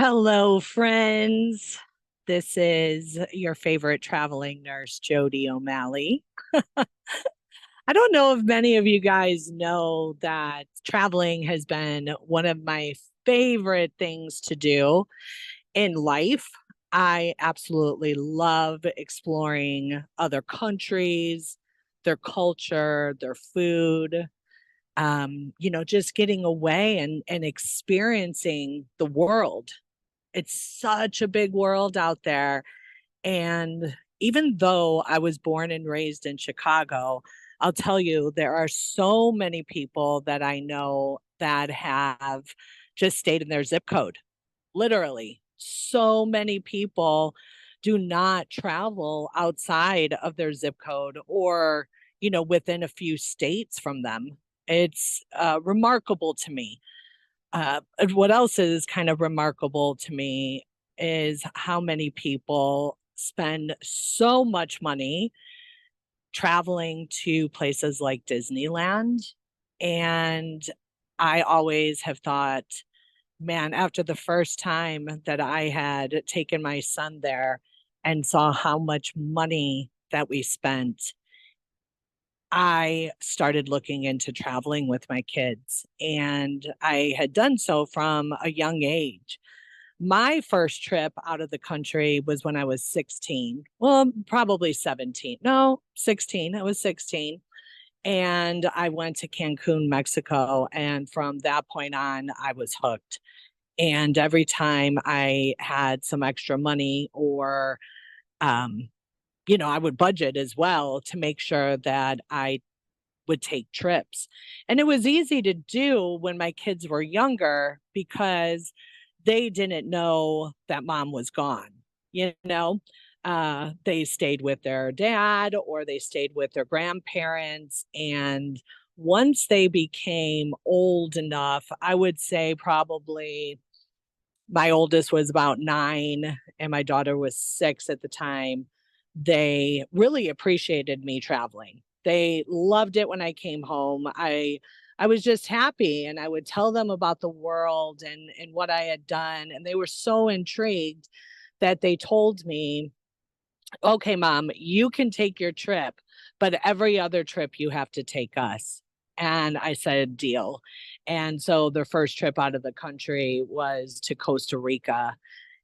Hello, friends. This is your favorite traveling nurse, Jodi O'Malley. I don't know if many of you guys know that traveling has been one of my favorite things to do in life. I absolutely love exploring other countries, their culture, their food, just getting away and experiencing the world. It's such a big world out there. And even though I was born and raised in Chicago, I'll tell you, there are so many people that I know that have just stayed in their zip code. Literally, so many people do not travel outside of their zip code or, within a few states from them. It's remarkable to me. What else is kind of remarkable to me is how many people spend so much money traveling to places like Disneyland. And I always have thought, man, after the first time that I had taken my son there and saw how much money that we spent, I started looking into traveling with my kids, and I had done so from a young age. My first trip out of the country was when I was 16. Well, probably 17. No, 16. I was 16. And I went to Cancun, Mexico. And from that point on, I was hooked. And every time I had some extra money or um, I would budget as well to make sure that I would take trips. And it was easy to do when my kids were younger because they didn't know that mom was gone. You know, they stayed with their dad or they stayed with their grandparents. And once they became old enough, I would say probably my oldest was about 9 and my daughter was 6 at the time. They really appreciated me traveling. They loved it when I came home. I was just happy and I would tell them about the world and what I had done and they were so intrigued that they told me, "Okay, mom, you can take your trip, but every other trip you have to take us." And I said, "Deal." And so their first trip out of the country was to Costa Rica.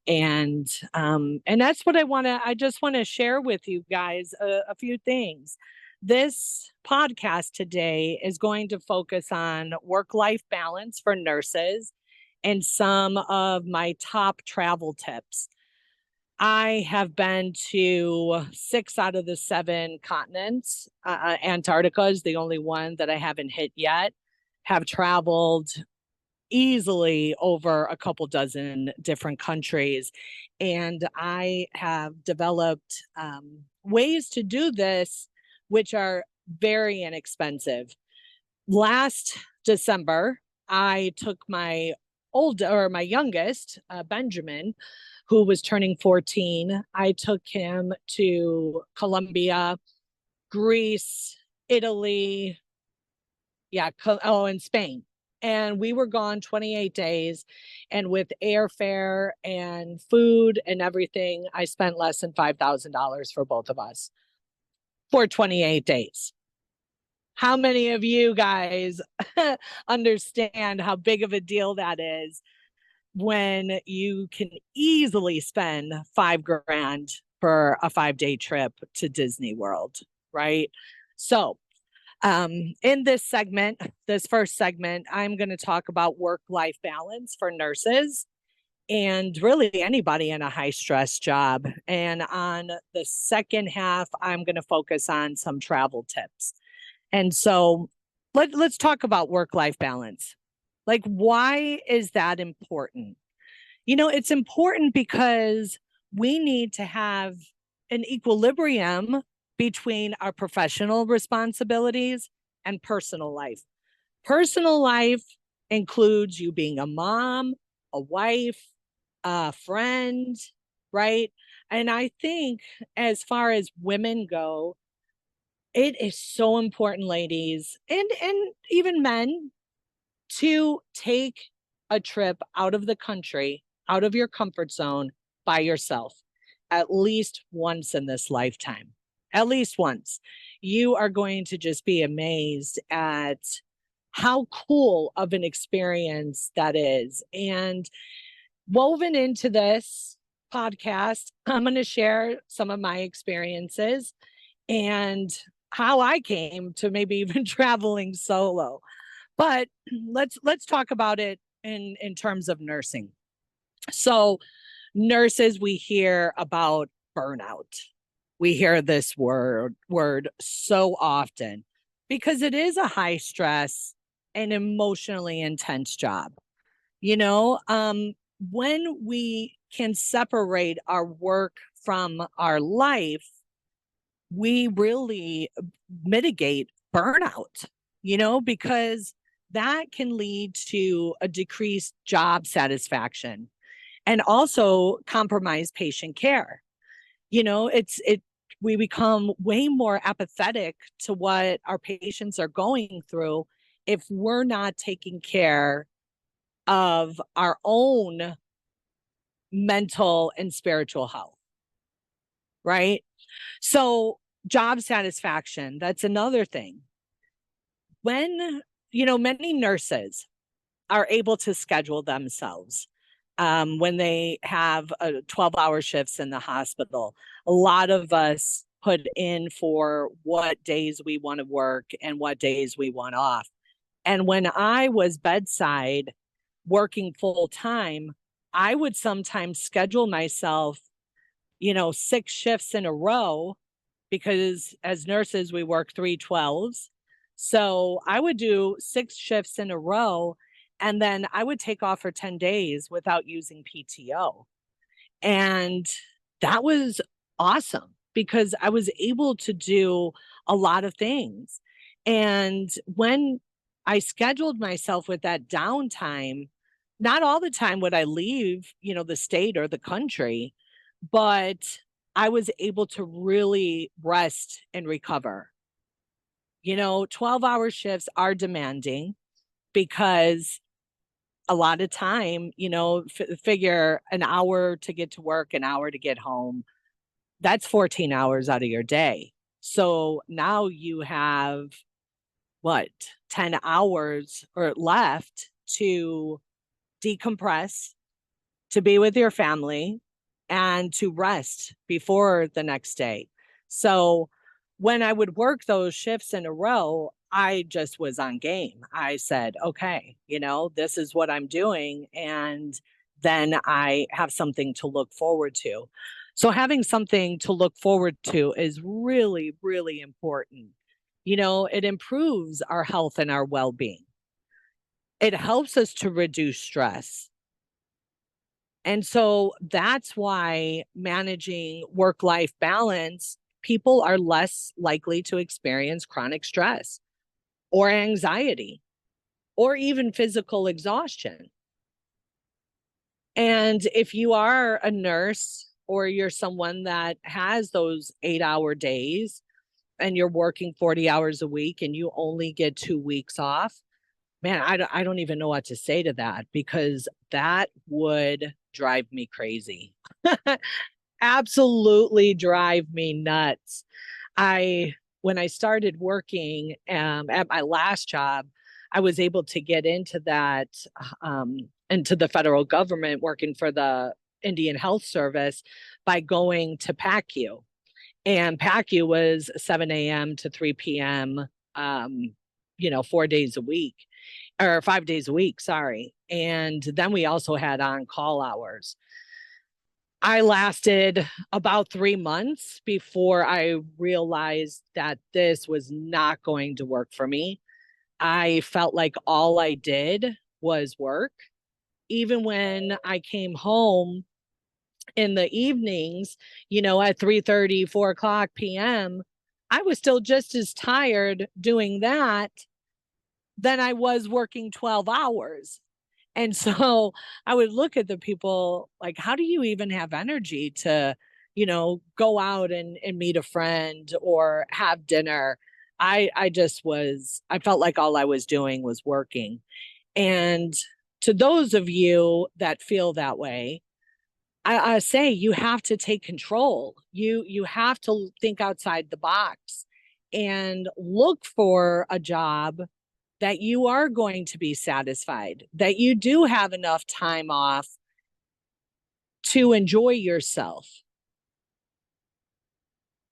And that's what I just want to share with you guys a few things. This podcast today is going to focus on work-life balance for nurses and some of my top travel tips. I have been to 6 out of the 7 continents. Antarctica is the only one that I haven't hit yet. Have traveled easily over a couple dozen different countries. And I have developed ways to do this, which are very inexpensive. Last December, I took my youngest, Benjamin, who was turning 14. I took him to Colombia, Greece, Italy, yeah, and Spain. And we were gone 28 days. And with airfare and food and everything, I spent less than $5,000 for both of us for 28 days. How many of you guys understand how big of a deal that is when you can easily spend 5 grand for a 5-day trip to Disney World, right? So, in this first segment, I'm going to talk about work life balance for nurses and really anybody in a high stress job. And on the second half, I'm going to focus on some travel tips. And so let's talk about work life balance. Like, why is that important? It's important because we need to have an equilibrium between our professional responsibilities and personal life. Personal life includes you being a mom, a wife, a friend, right? And I think as far as women go, it is so important, ladies, and even men, to take a trip out of the country out of your comfort zone by yourself at least once in this lifetime. At least once. You are going to just be amazed at how cool of an experience that is. And woven into this podcast, I'm going to share some of my experiences and how I came to maybe even traveling solo. But let's talk about it in terms of nursing. So nurses, we hear about burnout. We hear this word so often because it is a high stress and emotionally intense job. You know, when we can separate our work from our life, we really mitigate burnout, because that can lead to a decreased job satisfaction and also compromise patient care. We become way more apathetic to what our patients are going through if we're not taking care of our own mental and spiritual health, right? So, job satisfaction, that's another thing. When, many nurses are able to schedule themselves when they have 12-hour shifts in the hospital. A lot of us put in for what days we want to work and what days we want off. And when I was bedside working full time, I would sometimes schedule myself, 6 shifts in a row because as nurses, we work 3 12s. So I would do 6 shifts in a row and then I would take off for 10 days without using PTO. And that was awesome because I was able to do a lot of things. And when I scheduled myself with that downtime, not all the time would I leave, the state or the country, but I was able to really rest and recover. 12-hour shifts are demanding because a lot of time, figure an hour to get to work, an hour to get home. That's 14 hours out of your day. So now you have what, 10 hours or left to decompress, to be with your family, and to rest before the next day. So when I would work those shifts in a row, I just was on game. I said, okay, this is what I'm doing. And then I have something to look forward to. So having something to look forward to is really, really important. It improves our health and our well being, it helps us to reduce stress. And so that's why managing work life balance, people are less likely to experience chronic stress or anxiety or even physical exhaustion. And if you are a nurse or you're someone that has those 8-hour days and you're working 40 hours a week and you only get 2 weeks off, man, I don't even know what to say to that because that would drive me crazy. Absolutely drive me nuts. When I started working at my last job, I was able to get into that, into the federal government working for the Indian Health Service by going to PACU. And PACU was 7 a.m. to 3 p.m., 4 days a week or 5 days a week, sorry. And then we also had on-call hours. I lasted about 3 months before I realized that this was not going to work for me. I felt like all I did was work. Even when I came home in the evenings, at 3:30, 4 o'clock p.m., I was still just as tired doing that than I was working 12 hours. And so I would look at the people like, how do you even have energy to, go out and meet a friend or have dinner? I felt like all I was doing was working. And to those of you that feel that way, I say you have to take control. You have to think outside the box and look for a job that you are going to be satisfied, that you do have enough time off to enjoy yourself.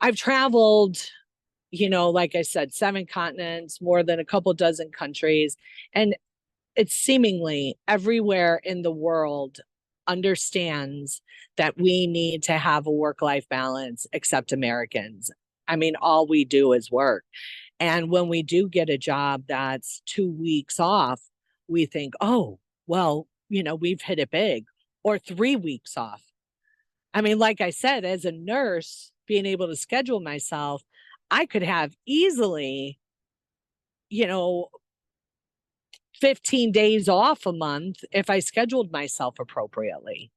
I've traveled, like I said, 7 continents, more than a couple dozen countries, and it's seemingly everywhere in the world understands that we need to have a work-life balance, except Americans. I mean, all we do is work. And when we do get a job that's 2 weeks off, we think, oh, well, we've hit it big, or 3 weeks off. I mean, like I said, as a nurse, being able to schedule myself, I could have easily, you know, 15 days off a month if I scheduled myself appropriately.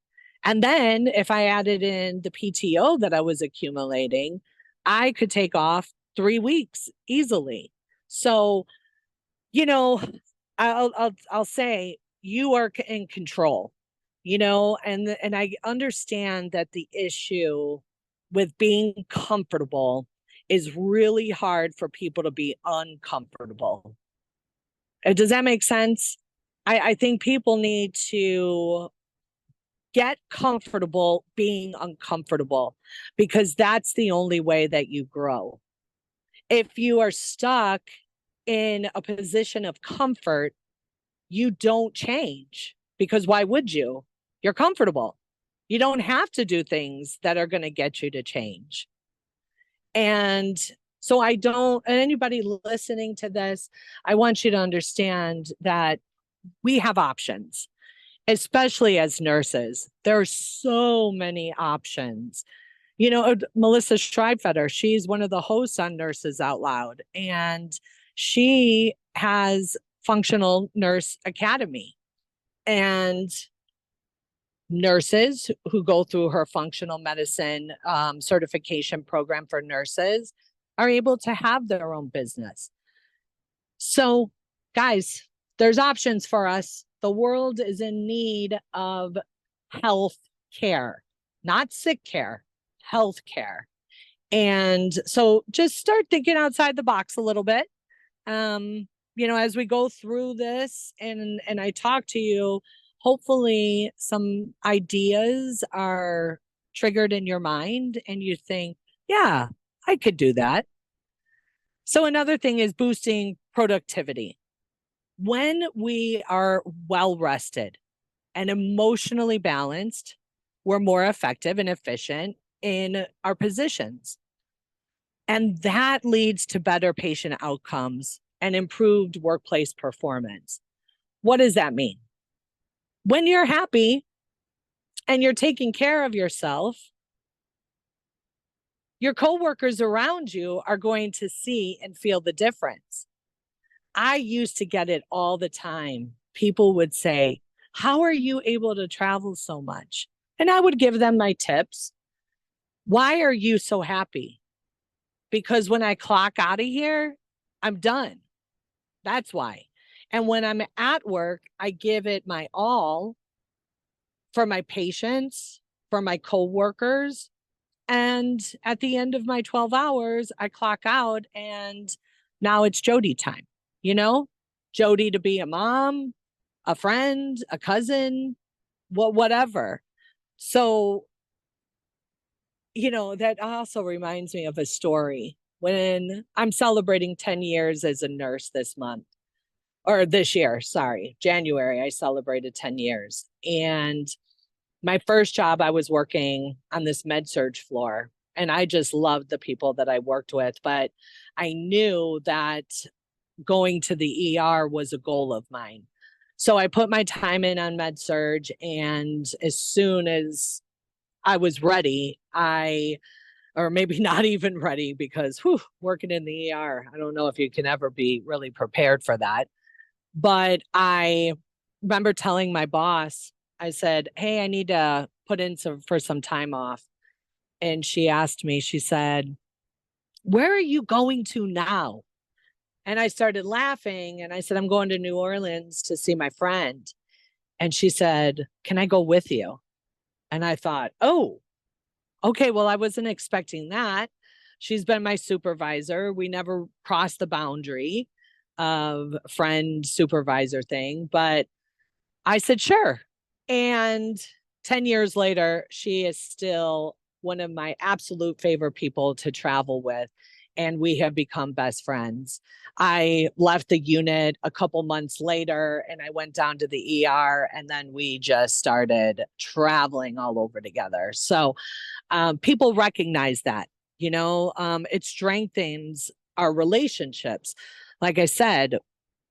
And then if I added in the PTO that I was accumulating, I could take off 3 weeks easily. So, you know, I'll say you are in control, and I understand that the issue with being comfortable is really hard for people to be uncomfortable. Does that make sense? I think people need to get comfortable being uncomfortable, because that's the only way that you grow. If you are stuck in a position of comfort, you don't change, because why would you? You're comfortable. You don't have to do things that are going to get you to change. And so and anybody listening to this, I want you to understand that we have options, especially as nurses. There are so many options. Melissa Schreibfeder, she's one of the hosts on Nurses Out Loud, and she has Functional Nurse Academy. And nurses who go through her functional medicine certification program for nurses are able to have their own business. So, guys, there's options for us. The world is in need of health care, not sick care, health care. And so just start thinking outside the box a little bit. As we go through this and I talk to you, hopefully some ideas are triggered in your mind and you think, yeah, I could do that. So another thing is boosting productivity. When we are well rested and emotionally balanced, we're more effective and efficient in our positions. And that leads to better patient outcomes and improved workplace performance. What does that mean? When you're happy and you're taking care of yourself, your coworkers around you are going to see and feel the difference. I used to get it all the time. People would say, how are you able to travel so much? And I would give them my tips. Why are you so happy? Because when I clock out of here, I'm done. That's why. And when I'm at work, I give it my all for my patients, for my coworkers. And at the end of my 12 hours, I clock out and now it's Jodi time, Jodi to be a mom, a friend, a cousin, whatever. So, that also reminds me of a story when I'm celebrating 10 years as a nurse this month. Or this year, sorry, January, I celebrated 10 years. And my first job, I was working on this med-surg floor, and I just loved the people that I worked with. But I knew that going to the ER was a goal of mine. So I put my time in on med-surg, and as soon as I was ready, or maybe not even ready, because working in the ER, I don't know if you can ever be really prepared for that. But I remember telling my boss, I said, hey, I need to put in for some time off. And she asked me, she said, where are you going to now? And I started laughing and I said, I'm going to New Orleans to see my friend. And she said, "Can I go with you?" And I thought, oh, okay, well, I wasn't expecting that. She's been my supervisor. We never crossed the boundary of friend supervisor thing, but I said, sure. And 10 years later, she is still one of my absolute favorite people to travel with. And we have become best friends. I left the unit a couple months later and I went down to the ER, and then we just started traveling all over together. So people recognize that, it strengthens our relationships. Like I said,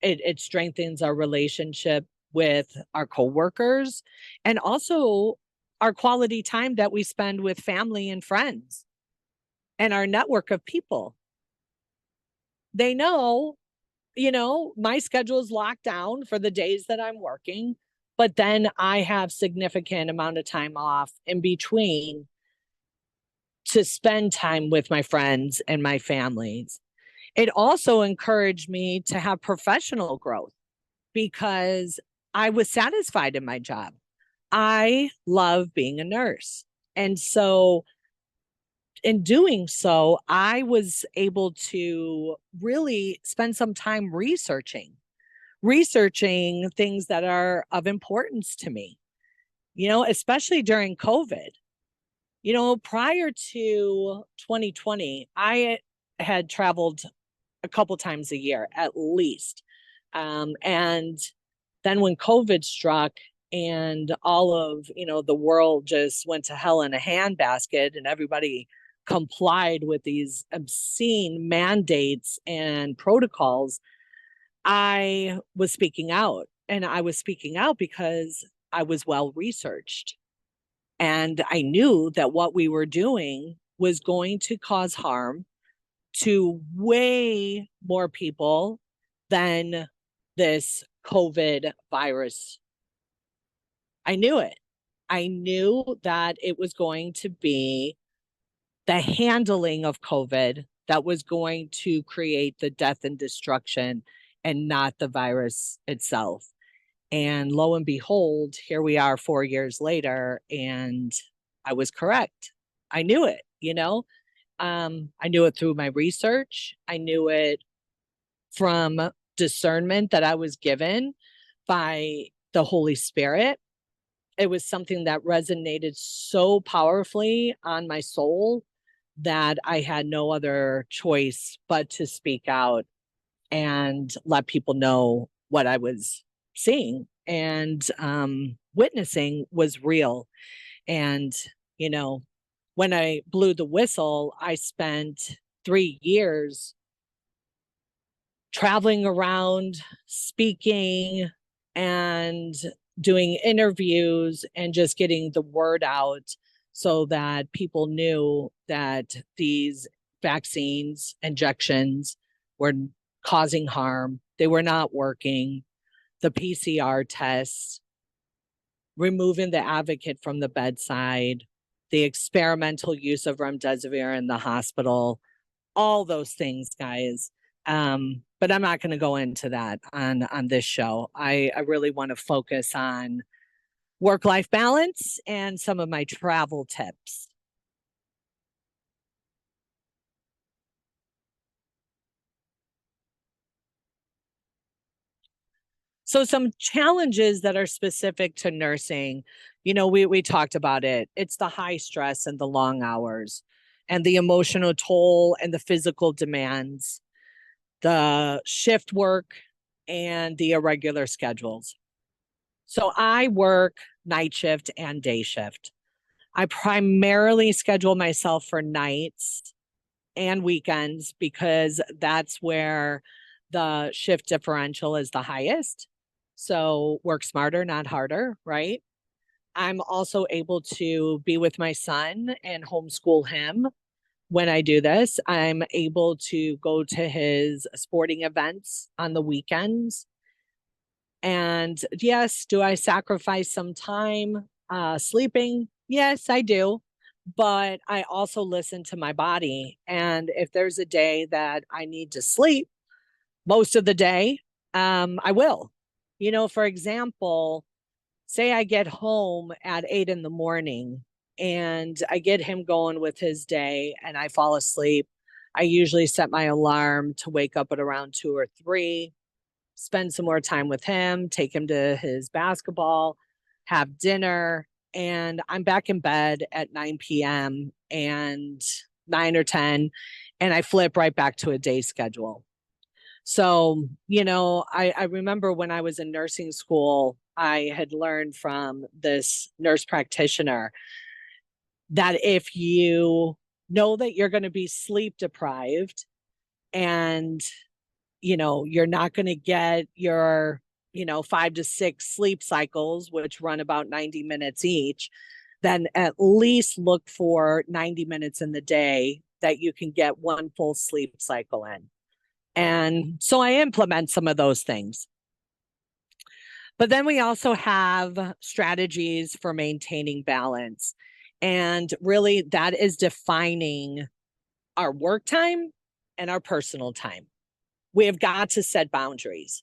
it strengthens our relationship with our coworkers and also our quality time that we spend with family and friends and our network of people. They know, my schedule is locked down for the days that I'm working, but then I have significant amount of time off in between to spend time with my friends and my families. It also encouraged me to have professional growth because I was satisfied in my job. I love being a nurse. And so, in doing so, I was able to really spend some time researching things that are of importance to me, especially during COVID. Prior to 2020, I had traveled a couple times a year at least. And then when COVID struck and all of, the world just went to hell in a handbasket and everybody complied with these obscene mandates and protocols, I was speaking out. And I was speaking out because I was well researched. And I knew that what we were doing was going to cause harm to way more people than this COVID virus. I knew it. I knew that it was going to be the handling of COVID that was going to create the death and destruction and not the virus itself. And lo and behold, here we are 4 years later, and I was correct. I knew it, I knew it through my research. I knew it from discernment that I was given by the Holy Spirit. It was something that resonated so powerfully on my soul that I had no other choice but to speak out and let people know what I was seeing and witnessing was real. And, you know, when I blew the whistle, I spent 3 years traveling around, speaking, and doing interviews and just getting the word out so that people knew that these vaccines, injections were causing harm. They were not working. The PCR tests, removing the advocate from the bedside, the experimental use of remdesivir in the hospital, all those things, guys. But I'm not going to go into that on this show. I really want to focus on work-life balance and some of my travel tips. So some challenges that are specific to nursing, we talked about it. It's the high stress and the long hours and the emotional toll and the physical demands, the shift work and the irregular schedules. So I work night shift and day shift. I primarily schedule myself for nights and weekends because that's where the shift differential is the highest. So work smarter, not harder, right? I'm also able to be with my son and homeschool him when I do this. I'm able to go to his sporting events on the weekends. And yes, do I sacrifice some time sleeping? Yes, I do. But I also listen to my body. And if there's a day that I need to sleep most of the day, I will. For example, say I get home at 8 in the morning and I get him going with his day and I fall asleep. I usually set my alarm to wake up at around 2 or 3, spend some more time with him, take him to his basketball, have dinner, and I'm back in bed at 9 p.m. and 9 or 10, and I flip right back to a day schedule. So, I remember when I was in nursing school, I had learned from this nurse practitioner that if you know that you're going to be sleep deprived and, you're not going to get your, 5 to 6 sleep cycles, which run about 90 minutes each, then at least look for 90 minutes in the day that you can get one full sleep cycle in. And so I implement some of those things. But then we also have strategies for maintaining balance. And really, that is defining our work time and our personal time. We have got to set boundaries.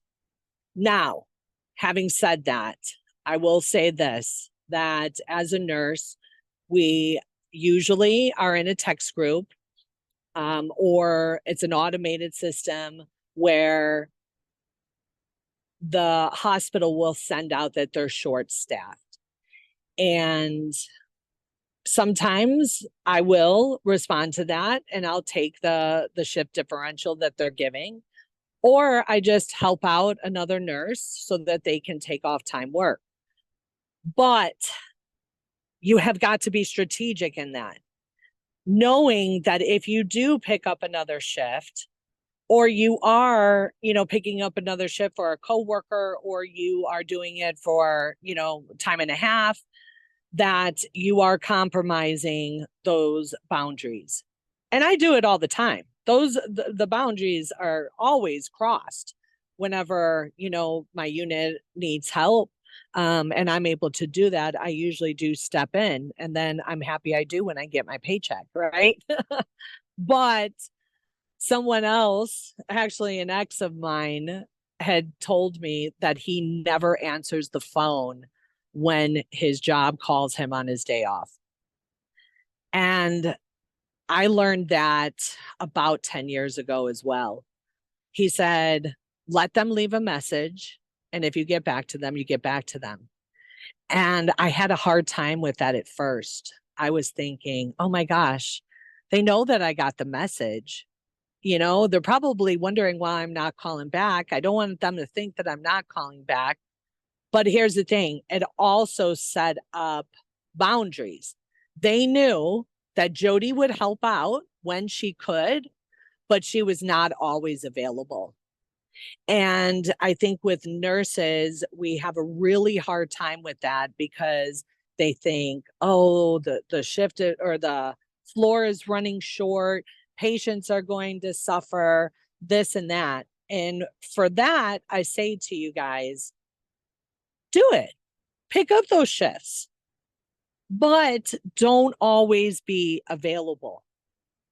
Now, having said that, I will say this, that as a nurse, we usually are in a text group, or it's an automated system where the hospital will send out that they're short staffed. And sometimes I will respond to that and I'll take the shift differential that they're giving, or I just help out another nurse so that they can take off time work. But you have got to be strategic in that, knowing that if you do pick up another shift, or you are, picking up another shift for a coworker, or you are doing it for, time and a half, that you are compromising those boundaries. And I do it all the time. The boundaries are always crossed whenever, my unit needs help. And I'm able to do that. I usually do step in, and then I'm happy I do when I get my paycheck, right? But someone else, actually an ex of mine, had told me that he never answers the phone when his job calls him on his day off. And I learned that about 10 years ago as well. He said, let them leave a message. And if you get back to them, you get back to them. And I had a hard time with that at first. I was thinking, oh my gosh, they know that I got the message. They're probably wondering why I'm not calling back. I don't want them to think that I'm not calling back. But here's the thing, it also set up boundaries. They knew that Jodi would help out when she could, but she was not always available. And I think with nurses, we have a really hard time with that because they think, oh, the shift or the floor is running short, patients are going to suffer, this and that. And for that, I say to you guys, do it. Pick up those shifts, but don't always be available,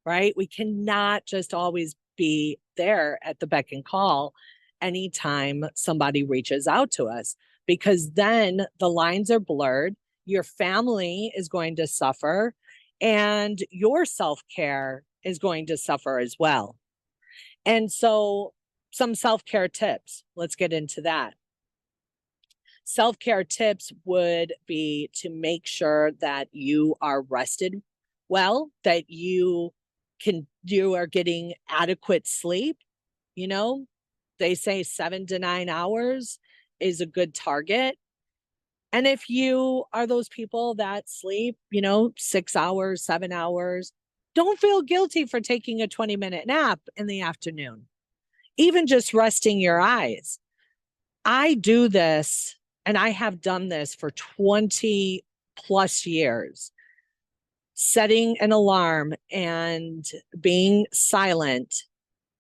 right? We cannot just always be there at the beck and call anytime somebody reaches out to us, because then the lines are blurred. Your family is going to suffer and your self-care is going to suffer as well. And so some self-care tips, let's get into that. Self-care tips would be to make sure that you are rested well, that you are getting adequate sleep. They say 7 to 9 hours is a good target. And if you are those people that sleep, 6 hours, 7 hours, don't feel guilty for taking a 20-minute nap in the afternoon, even just resting your eyes. I do this, and I have done this for 20 plus years, setting an alarm and being silent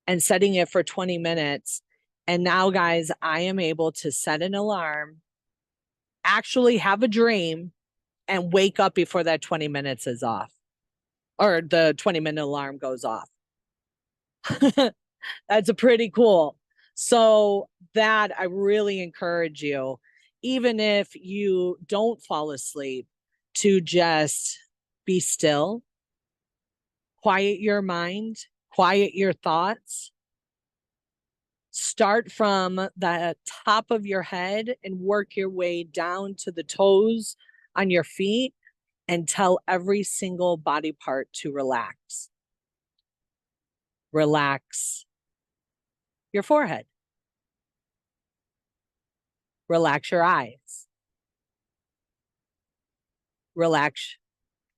and setting it for 20 minutes. And now, guys, I am able to set an alarm, actually have a dream, and wake up before that 20 minutes is off, or the 20-minute alarm goes off. That's pretty cool. So that I really encourage you. even if you don't fall asleep, to just be still, quiet your mind, quiet your thoughts. Start from the top of your head and work your way down to the toes on your feet and tell every single body part to relax. Relax your forehead. Relax your eyes. Relax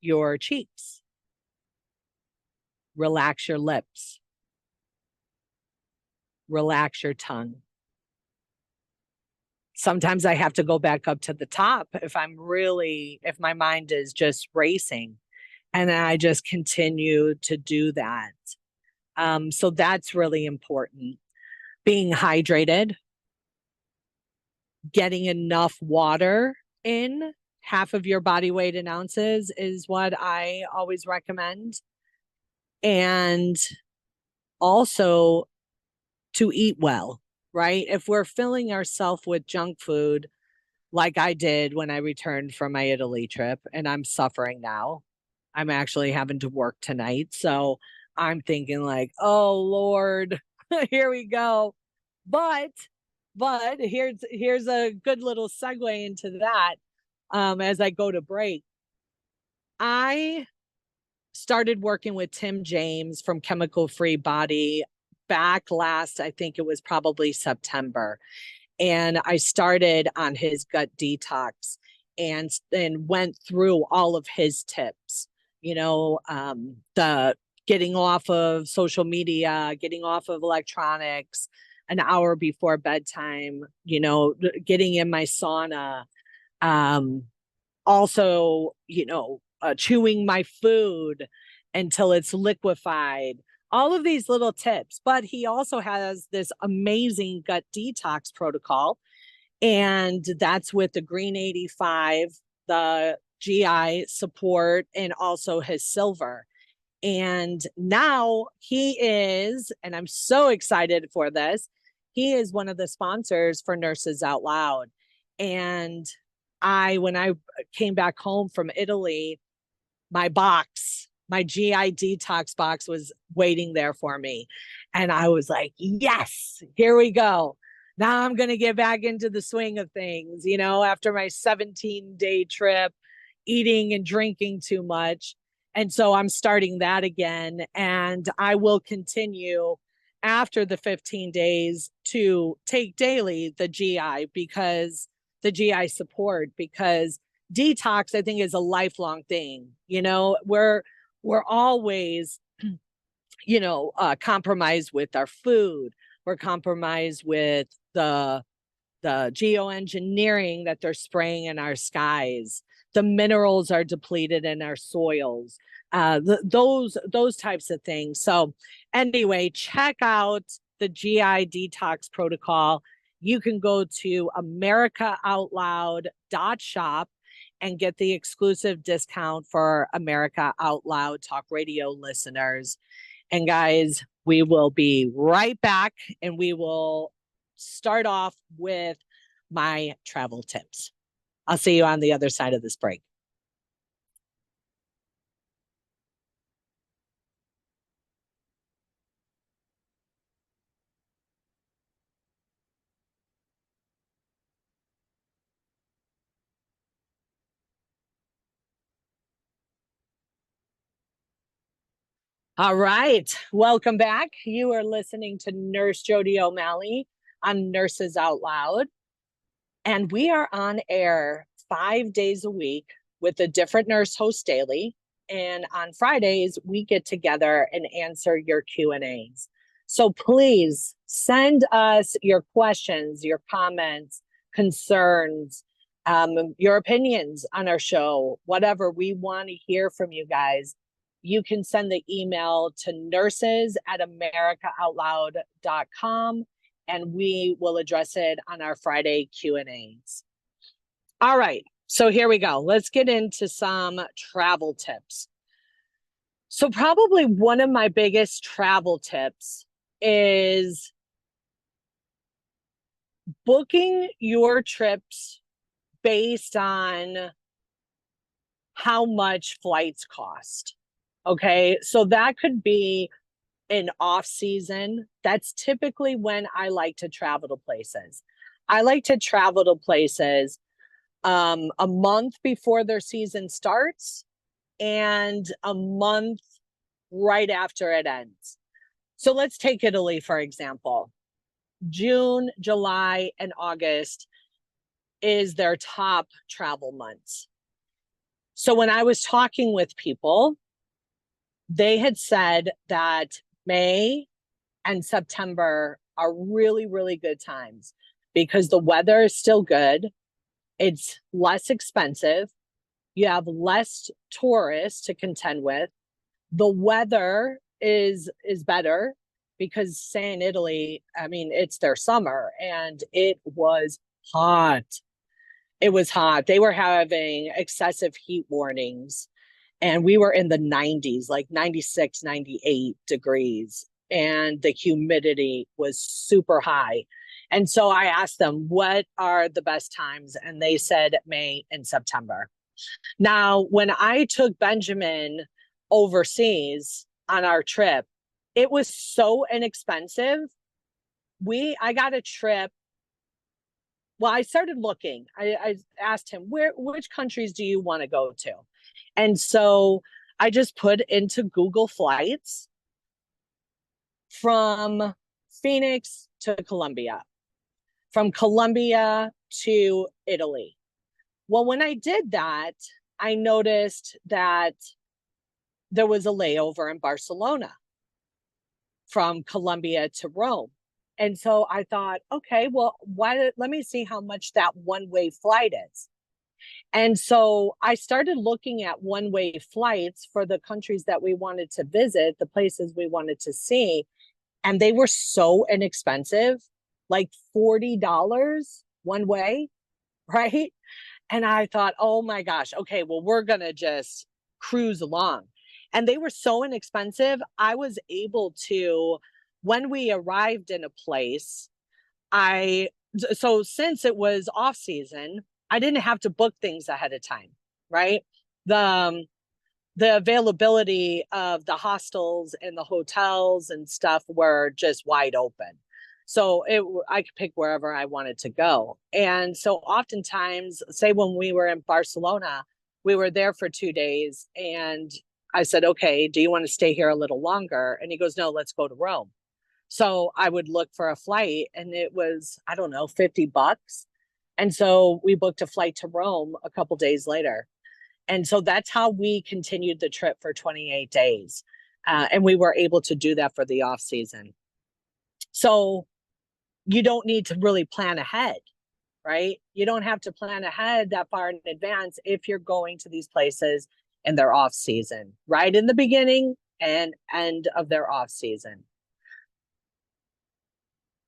your cheeks. Relax your lips. Relax your tongue. Sometimes I have to go back up to the top if my mind is just racing, and I just continue to do that. So that's really important. Being hydrated, getting enough water in, half of your body weight in ounces is what I always recommend. And also to eat well, right? If we're filling ourselves with junk food, like I did when I returned from my Italy trip, and I'm suffering now. I'm actually having to work tonight. So I'm thinking like, oh Lord, here we go. But here's a good little segue into that. As I go to break, I started working with Tim James from Chemical Free Body back last, I think it was probably September. And I started on his gut detox and went through all of his tips, the getting off of social media, getting off of electronics an hour before bedtime, getting in my sauna, um, also, chewing my food until it's liquefied, all of these little tips. But he also has this amazing gut detox protocol. And that's with the green 85, the GI support, and also his silver. And now he is, and I'm so excited for this, he is one of the sponsors for Nurses Out Loud. And when I came back home from Italy, my GI detox box was waiting there for me. And I was like, yes, here we go. Now I'm going to get back into the swing of things, after my 17-day trip, eating and drinking too much. And so I'm starting that again. And I will continue after the 15 days to take daily the GI support, because detox, I think, is a lifelong thing. We're always, compromised with our food. We're compromised with the geoengineering that they're spraying in our skies. The minerals are depleted in our soils. Those types of things. So anyway, check out the GI detox protocol. You can go to americaoutloud.shop and get the exclusive discount for America Out Loud Talk Radio listeners. And guys, we will be right back, and we will start off with my travel tips. I'll see you on the other side of this break. All right. Welcome back. You are listening to Nurse Jodi O'Malley on Nurses Out Loud. And we are on air 5 days a week with a different nurse host daily. And on Fridays, we get together and answer your Q&As. So please send us your questions, your comments, concerns, your opinions on our show, whatever. We want to hear from you guys. You can send the email to nurses@americaoutloud.com, and we will address it on our Friday Q&As. All right, so here we go. Let's get into some travel tips. So probably one of my biggest travel tips is booking your trips based on how much flights cost. Okay. So that could be in off season. That's typically when I like to travel to places. I like to travel to places a month before their season starts and a month right after it ends. So let's take Italy, for example. June, July, and August is their top travel months. So when I was talking with people, they had said that May and September are really, really good times because the weather is still good. It's less expensive. You have less tourists to contend with. The weather is better because, say, in Italy, I mean, it's their summer and it was hot. It was hot. They were having excessive heat warnings and we were in the 90s, like 96, 98 degrees, and the humidity was super high. And so I asked them, what are the best times? And they said May and September. Now, when I took Benjamin overseas on our trip, it was so inexpensive. I got a trip. Well, I started looking. I asked him, which countries do you want to go to? And so I just put into Google flights from Phoenix to Colombia, from Colombia to Italy. Well, when I did that, I noticed that there was a layover in Barcelona from Colombia to Rome. And so I thought, okay, well, let me see how much that one-way flight is. And so I started looking at one-way flights for the countries that we wanted to visit, the places we wanted to see, and they were so inexpensive, like $40 one way, right? And I thought, oh my gosh, okay, well, we're going to just cruise along. And they were so inexpensive. I was able to, when we arrived in a place, so since it was off season, I didn't have to book things ahead of time, right? The availability of the hostels and the hotels and stuff were just wide open. So I could pick wherever I wanted to go. And so oftentimes, say when we were in Barcelona, we were there for 2 days and I said, okay, do you want to stay here a little longer? And he goes, no, let's go to Rome. So I would look for a flight and it was, I don't know, $50. And so we booked a flight to Rome a couple days later. And so that's how we continued the trip for 28 days. And we were able to do that for the off season. So you don't need to really plan ahead, right? You don't have to plan ahead that far in advance if you're going to these places in their off season, right in the beginning and end of their off season.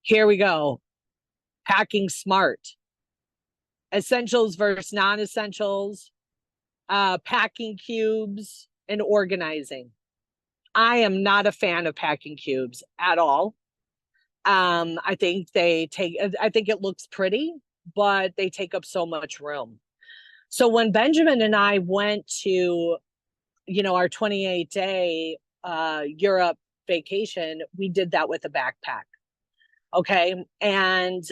Here we go. Packing smart. Essentials versus non-essentials. Packing cubes and organizing. I am not a fan of packing cubes at all. I think it looks pretty, but they take up so much room. So when Benjamin and I went to, our 28-day Europe vacation, we did that with a backpack. Okay. And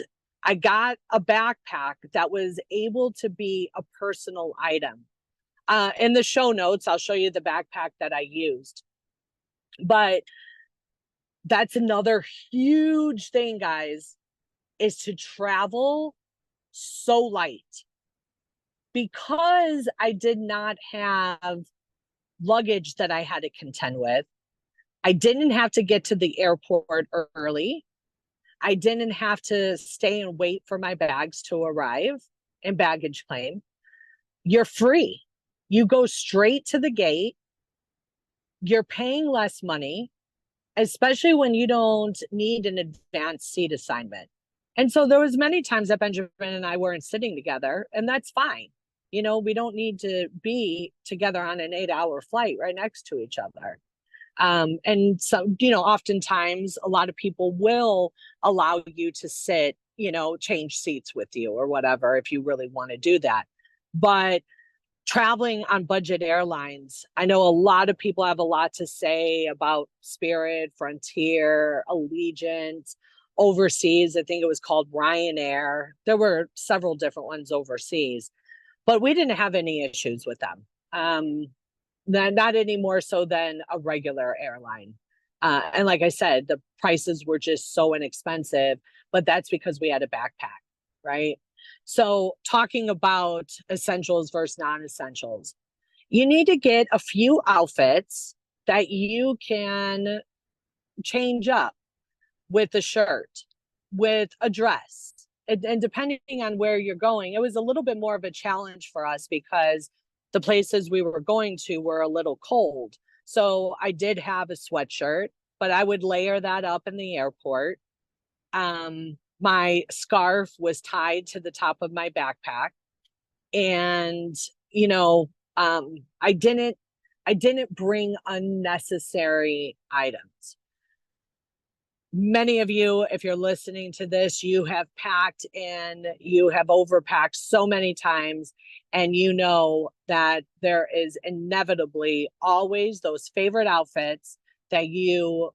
I got a backpack that was able to be a personal item. In the show notes, I'll show you the backpack that I used. But that's another huge thing, guys, is to travel so light. Because I did not have luggage that I had to contend with, I didn't have to get to the airport early. I didn't have to stay and wait for my bags to arrive in baggage claim. You're free. You go straight to the gate. You're paying less money, especially when you don't need an advanced seat assignment. And so there was many times that Benjamin and I weren't sitting together, and that's fine. We don't need to be together on an 8-hour flight right next to each other. And so, oftentimes a lot of people will allow you to sit change seats with you or whatever if you really want to do that. But traveling on budget airlines, I know a lot of people have a lot to say about Spirit, Frontier, Allegiant, overseas. I think it was called Ryanair. There were several different ones overseas, but we didn't have any issues with them. Not any more so than a regular airline. And like I said, the prices were just so inexpensive, but that's because we had a backpack, right? So, talking about essentials versus non essentials, you need to get a few outfits that you can change up with a shirt, with a dress. And depending on where you're going, it was a little bit more of a challenge for us because the places we were going to were a little cold. So I did have a sweatshirt, but I would layer that up in the airport. My scarf was tied to the top of my backpack. And, you know, I didn't bring unnecessary items. Many of you, if you're listening to this, you have packed and you have overpacked so many times, and you know that there is inevitably always those favorite outfits that you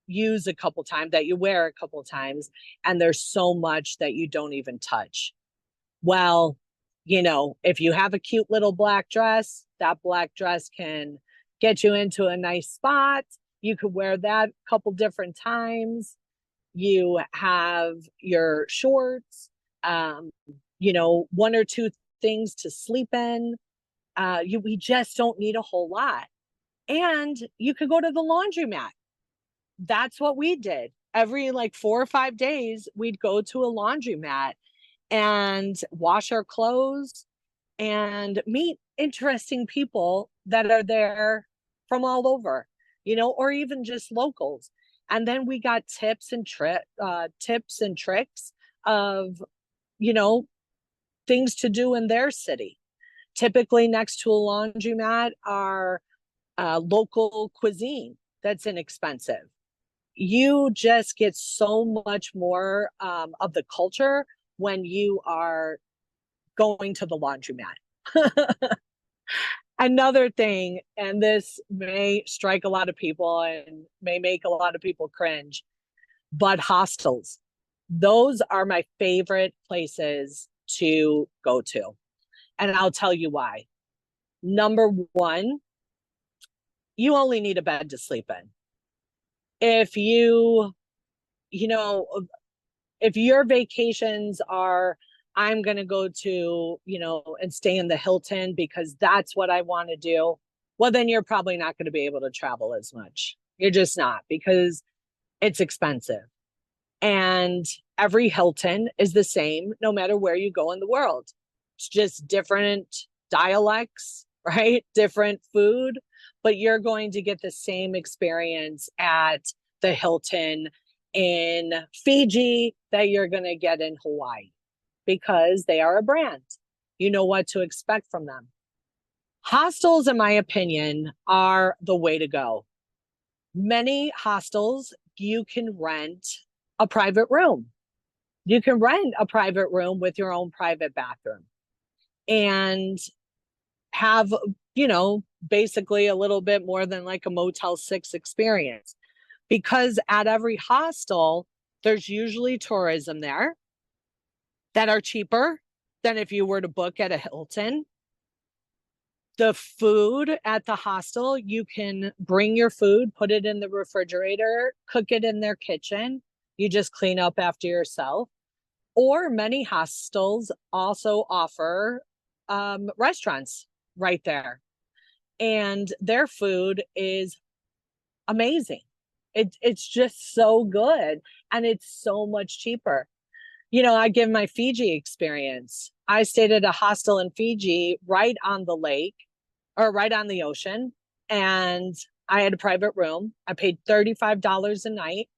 use a couple times, that you wear a couple times, and there's so much that you don't even touch. Well, if you have a cute little black dress, that black dress can get you into a nice spot. You could wear that a couple different times. You have your shorts, one or two things to sleep in. We just don't need a whole lot. And you could go to the laundromat. That's what we did. Every like 4 or 5 days, we'd go to a laundromat and wash our clothes and meet interesting people that are there from all over, or even just locals. And then we got tips and tricks of, things to do in their city. Typically next to a laundromat are local cuisine that's inexpensive. You just get so much more of the culture when you are going to the laundromat. Another thing, and this may strike a lot of people and may make a lot of people cringe, but hostels. Those are my favorite places to go to. And I'll tell you why. Number one, you only need a bed to sleep in. If if your vacations are, I'm going to go to, and stay in the Hilton because that's what I want to do, well, then you're probably not going to be able to travel as much. You're just not, because it's expensive. And every Hilton is the same no matter where you go in the world. It's just different dialects, right? Different food, but you're going to get the same experience at the Hilton in Fiji that you're going to get in Hawaii, because they are a brand. You know what to expect from them. Hostels, in my opinion, are the way to go. Many hostels, you can rent a private room. You can rent a private room with your own private bathroom and have, basically a little bit more than like a Motel 6 experience. Because at every hostel, there's usually tourism there that are cheaper than if you were to book at a Hilton. The food at the hostel, you can bring your food, put it in the refrigerator, cook it in their kitchen. You just clean up after yourself. Or many hostels also offer restaurants right there. And their food is amazing. It's just so good. And it's so much cheaper. I give my Fiji experience. I stayed at a hostel in Fiji right on the lake, or right on the ocean. And I had a private room. I paid $35 a night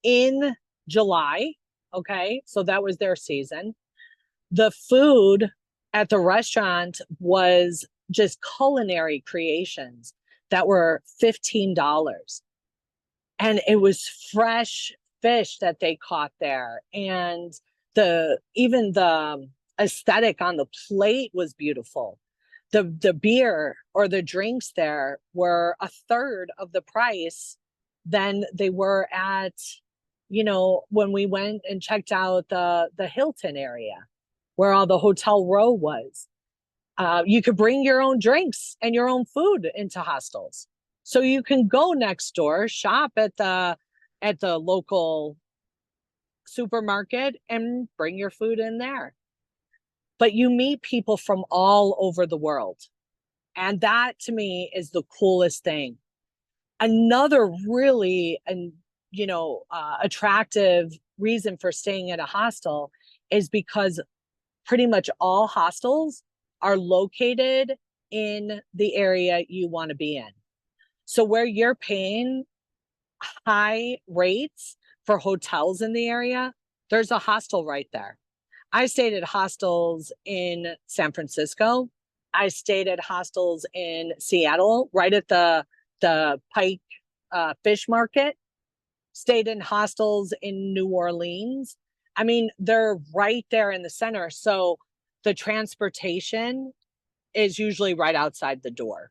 in July. Okay. So that was their season. The food at the restaurant was just culinary creations that were $15. And it was fresh fish that they caught there. And Even the aesthetic on the plate was beautiful. The beer or the drinks there were a third of the price than they were at, when we went and checked out the Hilton area where all the hotel row was. You could bring your own drinks and your own food into hostels. So you can go next door, shop at the local supermarket and bring your food in there. But you meet people from all over the world. And that to me is the coolest thing. Another really attractive reason for staying at a hostel is because pretty much all hostels are located in the area you want to be in. So where you're paying high rates for hotels in the area, there's a hostel right there. I stayed at hostels in San Francisco. I stayed at hostels in Seattle, right at the Pike Fish Market. Stayed in hostels in New Orleans. I mean, they're right there in the center. So the transportation is usually right outside the door.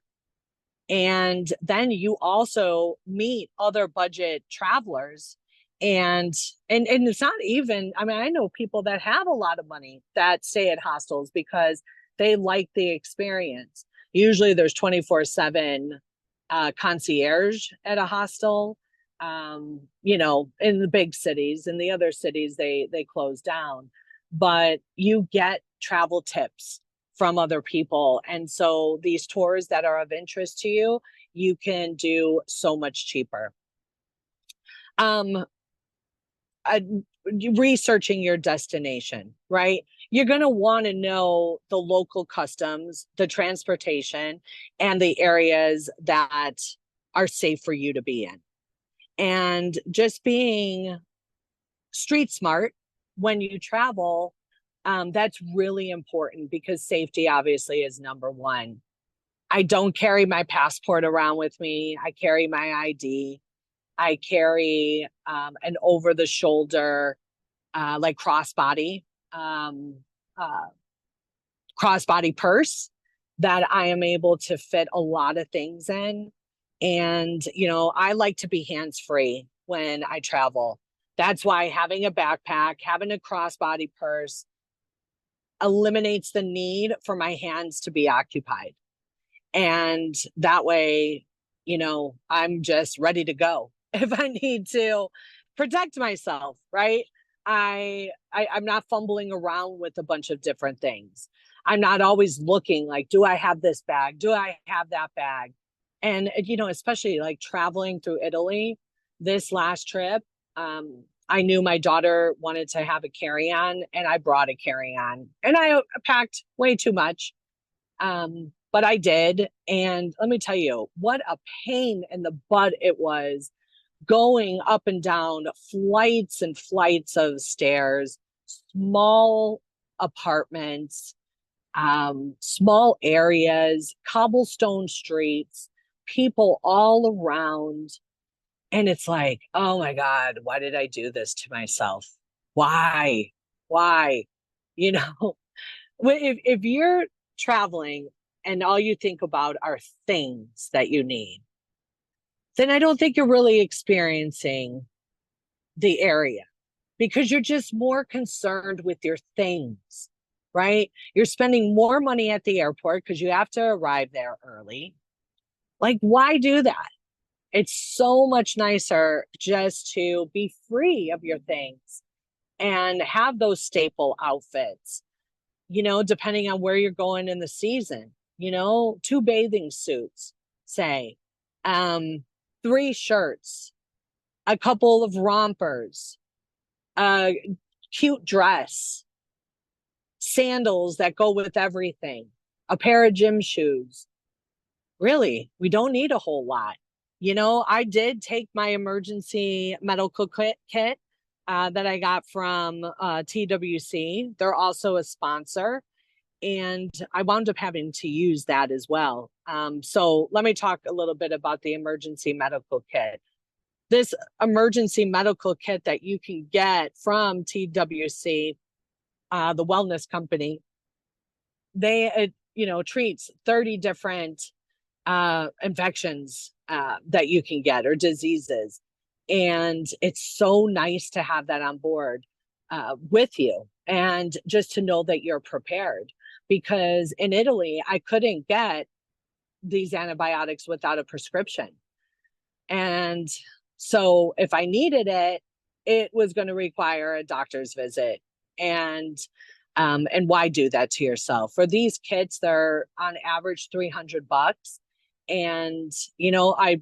And then you also meet other budget travelers. And it's not even, I mean, I know people that have a lot of money that stay at hostels because they like the experience. Usually there's 24/7 concierge at a hostel. In the big cities. In the other cities, they close down. But you get travel tips from other people. And so these tours that are of interest to you, you can do so much cheaper. Um, uh, Researching your destination, right? You're going to want to know the local customs, the transportation, and the areas that are safe for you to be in. And just being street smart when you travel, that's really important because safety obviously is number one. I don't carry my passport around with me. I carry my ID. I carry an over the shoulder, like um, uh, crossbody purse that I am able to fit a lot of things in. And, I like to be hands free when I travel. That's why having a backpack, having a crossbody purse eliminates the need for my hands to be occupied. And that way, I'm just ready to go if I need to protect myself, right? I'm not fumbling around with a bunch of different things. I'm not always looking like, do I have this bag? Do I have that bag? And especially like traveling through Italy, this last trip, I knew my daughter wanted to have a carry-on, and I brought a carry-on, and I packed way too much. But I did, and let me tell you, what a pain in the butt it was going up and down flights and flights of stairs, small apartments, small areas, cobblestone streets, people all around. And it's like, oh my God, why did I do this to myself? Why? Why? You know, if you're traveling and all you think about are things that you need, then I don't think you're really experiencing the area because you're just more concerned with your things, right? You're spending more money at the airport because you have to arrive there early. Like, why do that? It's so much nicer just to be free of your things and have those staple outfits, depending on where you're going in the season, 2 bathing suits, say, um, 3 shirts, a couple of rompers, a cute dress, sandals that go with everything, a pair of gym shoes. Really, we don't need a whole lot. I did take my emergency medical kit that I got from TWC. They're also a sponsor, and I wound up having to use that as well. So let me talk a little bit about the emergency medical kit. This emergency medical kit that you can get from TWC the wellness company, they treats 30 different infections that you can get, or diseases. And it's so nice to have that on board with you, and just to know that you're prepared. Because in Italy, I couldn't get these antibiotics without a prescription. And so if I needed it, it was going to require a doctor's visit. And why do that to yourself? For these kits, they're on average $300. And I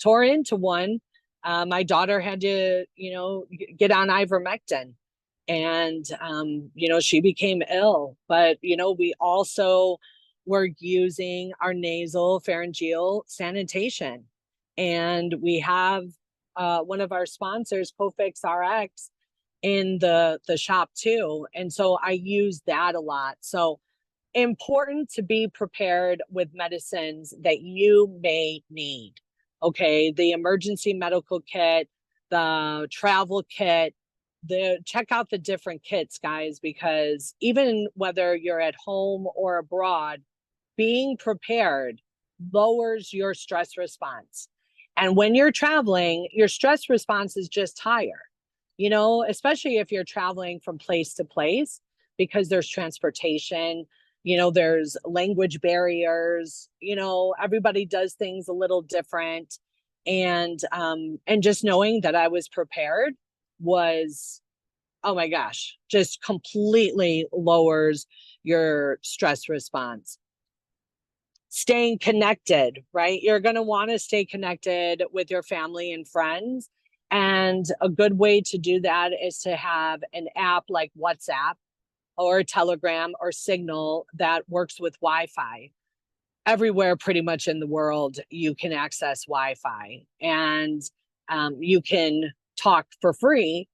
tore into one. My daughter had to get on ivermectin, and she became ill. But we also were using our nasal pharyngeal sanitation, and we have one of our sponsors, Cofix RX, in the shop too. And so I use that a lot. So important to be prepared with medicines that you may need. Okay, the emergency medical kit, the travel kit, check out the different kits, guys, because even whether you're at home or abroad, being prepared lowers your stress response. And when you're traveling, your stress response is just higher, especially if you're traveling from place to place, because there's transportation, there's language barriers, everybody does things a little different. And just knowing that I was prepared was, oh my gosh, just completely lowers your stress response. Staying connected, right? You're going to want to stay connected with your family and friends. And a good way to do that is to have an app like WhatsApp or Telegram or Signal that works with Wi-Fi. Everywhere pretty much in the world, you can access Wi-Fi, and you can talk for free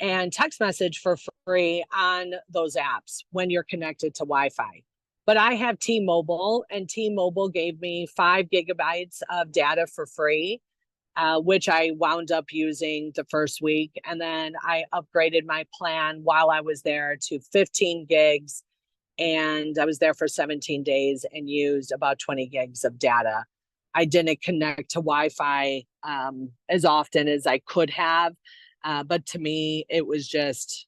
and text message for free on those apps when you're connected to Wi-Fi. But I have T-Mobile, and T-Mobile gave me 5 gigabytes of data for free, which I wound up using the first week. And then I upgraded my plan while I was there to 15 gigs. And I was there for 17 days and used about 20 gigs of data. I didn't connect to Wi-Fi as often as I could have. But to me, it was just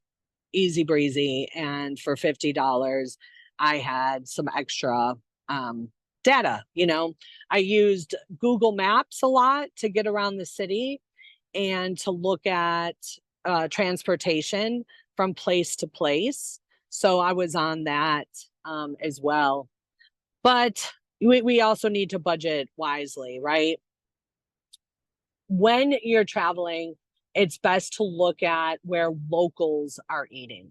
easy breezy. And for $50, I had some extra data. I used Google Maps a lot to get around the city and to look at transportation from place to place. So I was on that as well. But we also need to budget wisely, right? When you're traveling, it's best to look at where locals are eating,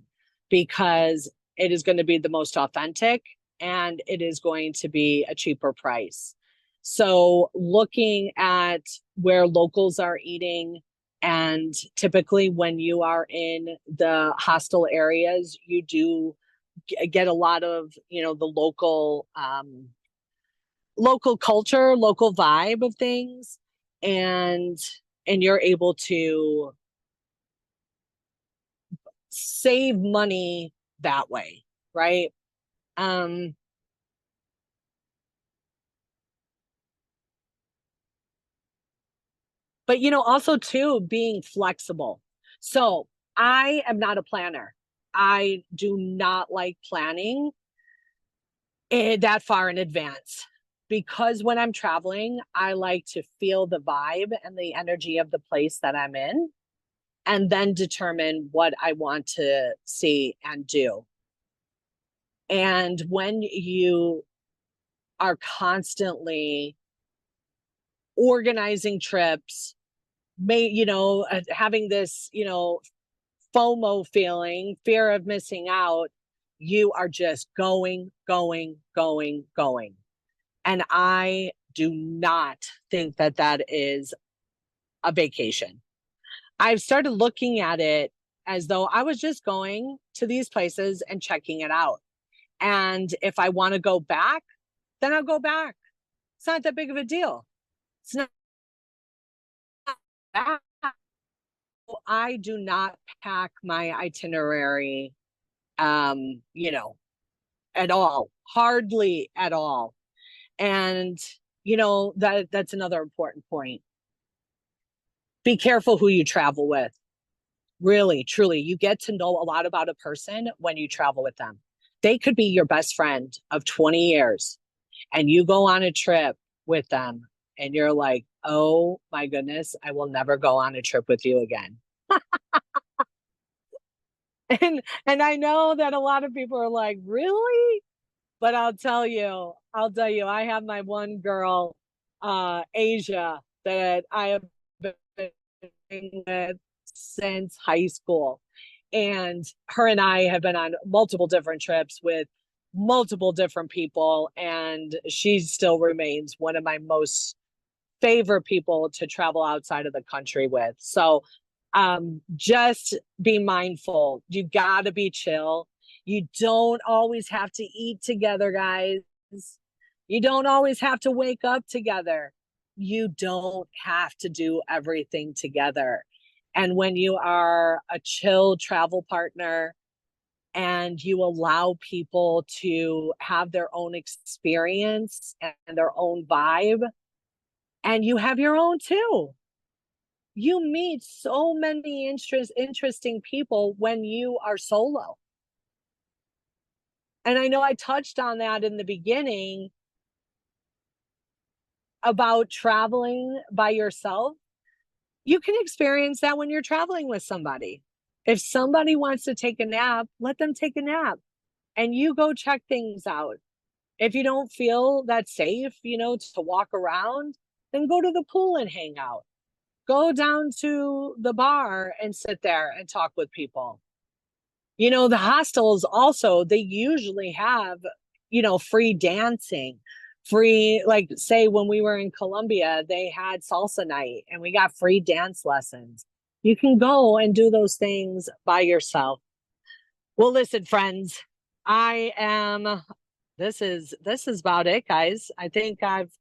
because it is going to be the most authentic, and it is going to be a cheaper price. So looking at where locals are eating, and typically when you are in the hostel areas, you do get a lot of, the local culture, local vibe of things. And you're able to save money that way, right? Um, but also too, being flexible. So I am not a planner. I do not like planning that far in advance, because when I'm traveling, I like to feel the vibe and the energy of the place that I'm in, and then determine what I want to see and do. And when you are constantly organizing trips, having this, FOMO feeling, fear of missing out, you are just going, going, going, going. And I do not think that that is a vacation. I've started looking at it as though I was just going to these places and checking it out. And if I want to go back, then I'll go back. It's not that big of a deal. It's not bad. I do not pack my itinerary, you know, at all, hardly at all. And, that's another important point. Be careful who you travel with. Really, truly, you get to know a lot about a person when you travel with them. They could be your best friend of 20 years, and you go on a trip with them, and you're like, oh my goodness, I will never go on a trip with you again. And I know that a lot of people are like, really? But I'll tell you, I have my one girl, Asia, that I have been with since high school. And her and I have been on multiple different trips with multiple different people. And she still remains one of my most favorite people to travel outside of the country with. So just be mindful. You got to be chill. You don't always have to eat together, guys. You don't always have to wake up together. You don't have to do everything together. And when you are a chill travel partner and you allow people to have their own experience and their own vibe, and you have your own too, you meet so many interesting people when you are solo. And I know I touched on that in the beginning about traveling by yourself. You can experience that when you're traveling with somebody. If somebody wants to take a nap, let them take a nap and you go check things out. If you don't feel that safe, to walk around, then go to the pool and hang out. Go down to the bar and sit there and talk with people. The hostels also, they usually have, free dancing, free, like, say, when we were in Colombia, they had salsa night and we got free dance lessons. You can go and do those things by yourself. Well, listen, friends, I am, this is about it, guys. I think I've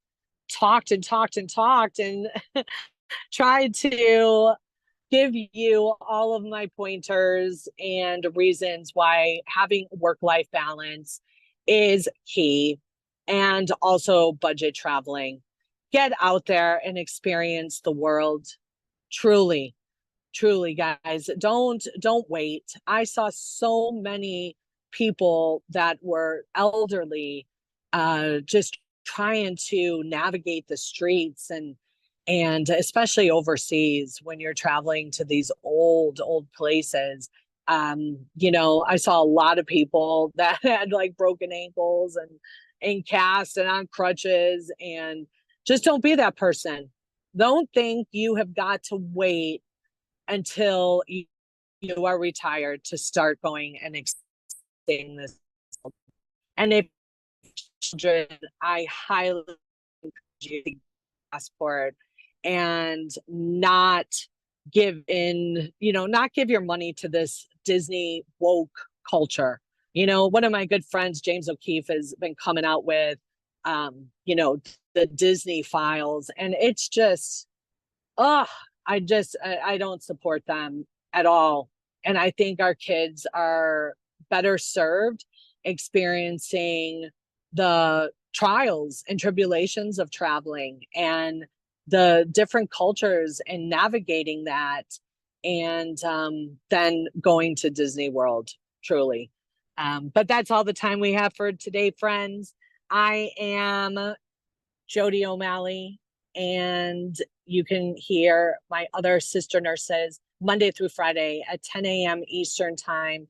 talked and talked and talked and tried to give you all of my pointers and reasons why having work-life balance is key, and also budget traveling. Get out there and experience the world. Truly, truly, guys, don't wait. I saw so many people that were elderly, just trying to navigate the streets, and especially overseas when you're traveling to these old places. I saw a lot of people that had like broken ankles and cast and on crutches, and just don't be that person. Don't think you have got to wait until you are retired to start going and extending this. And if children, I highly encourage you to passport and not not give your money to this Disney woke culture. One of my good friends, James O'Keefe, has been coming out with, the Disney files, and it's just, I don't support them at all. And I think our kids are better served experiencing the trials and tribulations of traveling and the different cultures and navigating that, and then going to Disney World, truly. But that's all the time we have for today, friends. I am Jodi O'Malley, and you can hear my other sister nurses Monday through Friday at 10 a.m. Eastern time.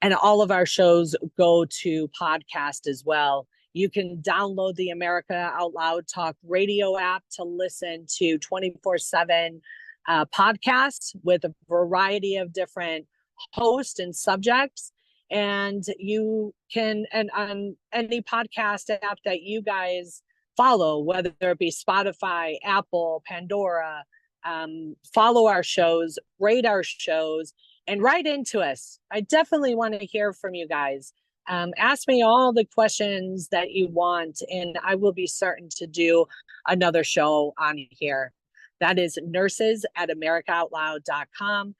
And all of our shows go to podcast as well. You can download the America Out Loud Talk radio app to listen to 24/7 podcasts with a variety of different hosts and subjects. And you can, and on any podcast app that you guys follow, whether it be Spotify, Apple, Pandora, follow our shows, rate our shows, and write into us. I definitely want to hear from you guys. Ask me all the questions that you want, and I will be certain to do another show on here. That is nurses at americaoutloud.com.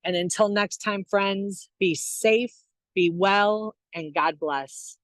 And until next time, friends, be safe, be well, and God bless.